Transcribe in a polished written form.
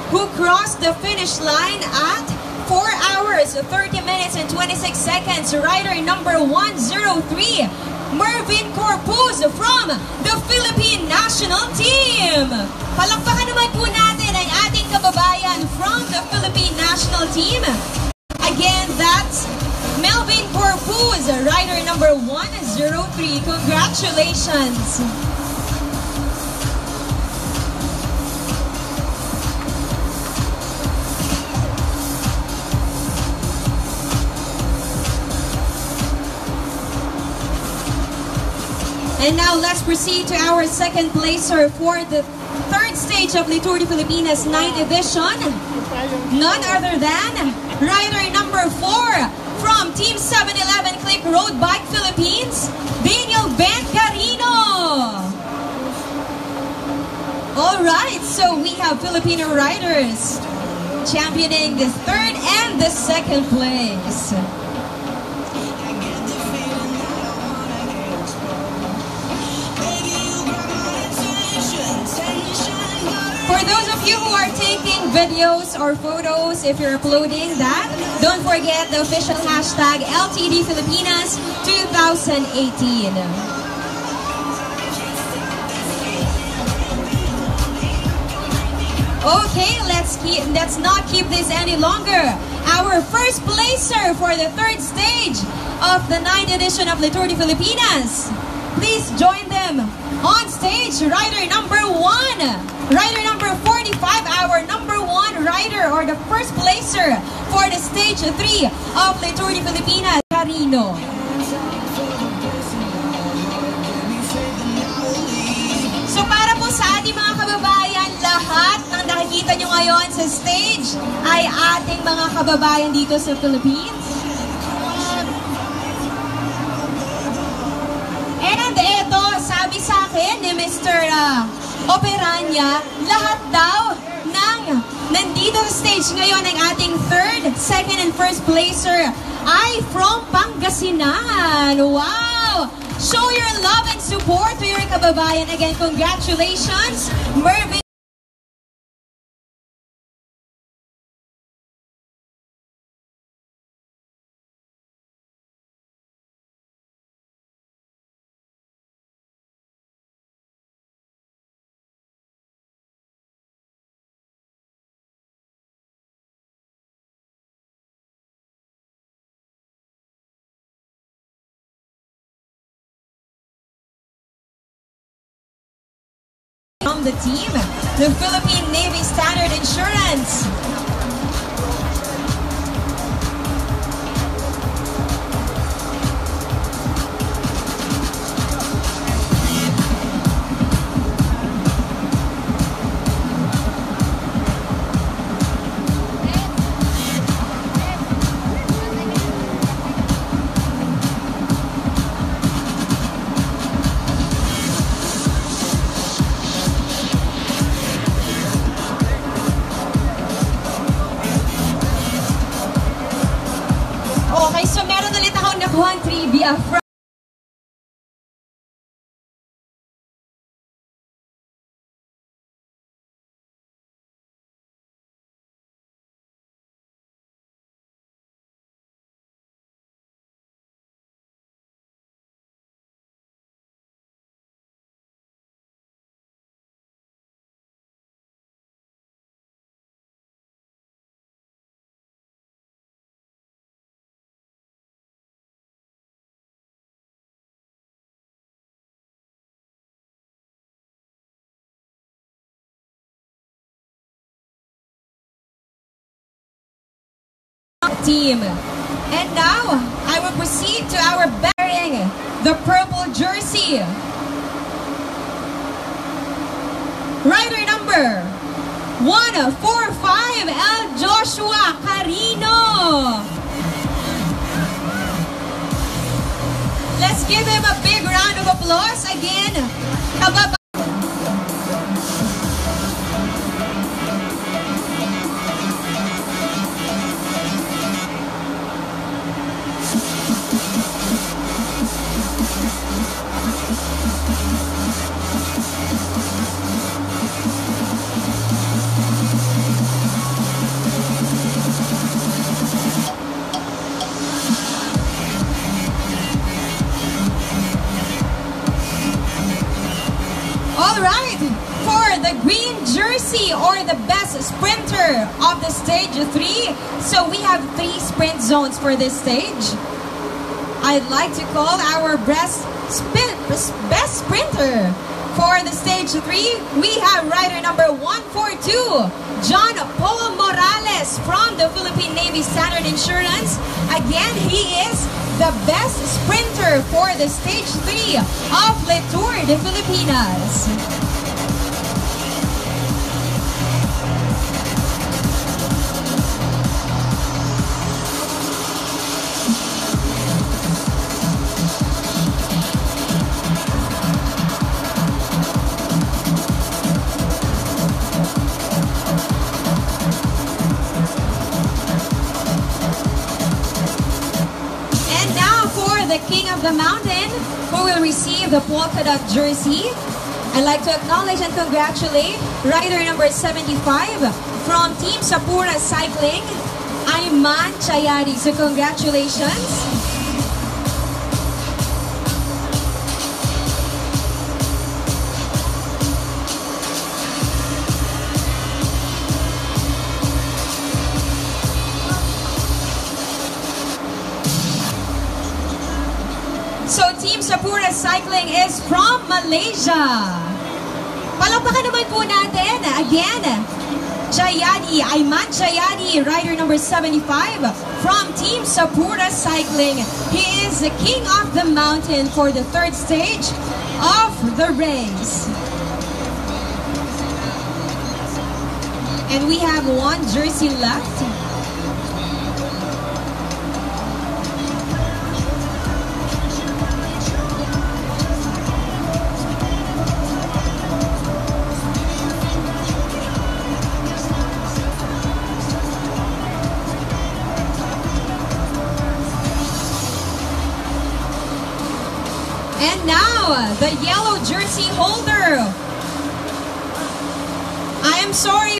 who crossed the finish line at 4 hours, 30 minutes, and 26 seconds. Rider number 103, Mervin Corpus from the Philippine National Team. Palakpakan naman po natin ang ating kababayan from the Philippine National Team. Again, that's Melvin Corpus, rider number 103. Congratulations! And now let's proceed to our second placer for the third stage of the Tour de Filipinas 9th edition. None other than rider number 4 from Team 711 Click Road Bike Philippines, Lingayen Pangasinan. Alright, so we have Filipino riders championing the third and the second place. For those of you who are taking videos or photos, if you're uploading that, don't forget the official hashtag LTD Filipinas 2018. Okay, let's not keep this any longer. Our first placer for the third stage of the 9th edition of the Tour de Filipinas. Please join them on stage, rider number 1. Rider number 45, our number 1 rider or the first placer for the stage 3 of the Tour de Filipinas, Carino. So para po sa ating mga kababayan, lahat ng nakikita nyo ngayon sa stage ay ating mga kababayan dito sa Philippines. And eto, sabi sa akin ni Mr. Operanya, lahat daw ng nandito sa stage ngayon ng ating third, second, and first placer ay from Pangasinan. Wow! Show your love and support to your kababayan. Again, congratulations, Mervin. From the team, the Philippine Navy Standard Insurance. Okay, so meron ulit akong nakuhang trivia from team. And now, I will proceed to our bearing the purple jersey. Rider number 145, El Joshua Carino. Let's give him a big round of applause again. the green jersey or the best sprinter of the stage 3. So we have 3 sprint zones for this stage. I'd like to call our best sprinter. For the stage 3, we have rider number 142, John Paul Morales from the Philippine Navy Standard Insurance. Again, he is the best sprinter for the stage 3 of Le Tour de Filipinas. The King of the Mountain, who will receive the polka dot jersey. I'd like to acknowledge and congratulate rider number 75 from Team Sapura Cycling, Ayman Chayari. So congratulations. So Team Sapura Cycling is from Malaysia. Palakpakan naman po natin. Again, Chayadi, Ayman Chayadi, rider number 75 from Team Sapura Cycling. He is the King of the Mountain for the 3rd stage of the race. And we have 1 jersey left. And now, the yellow jersey holder. I am sorry.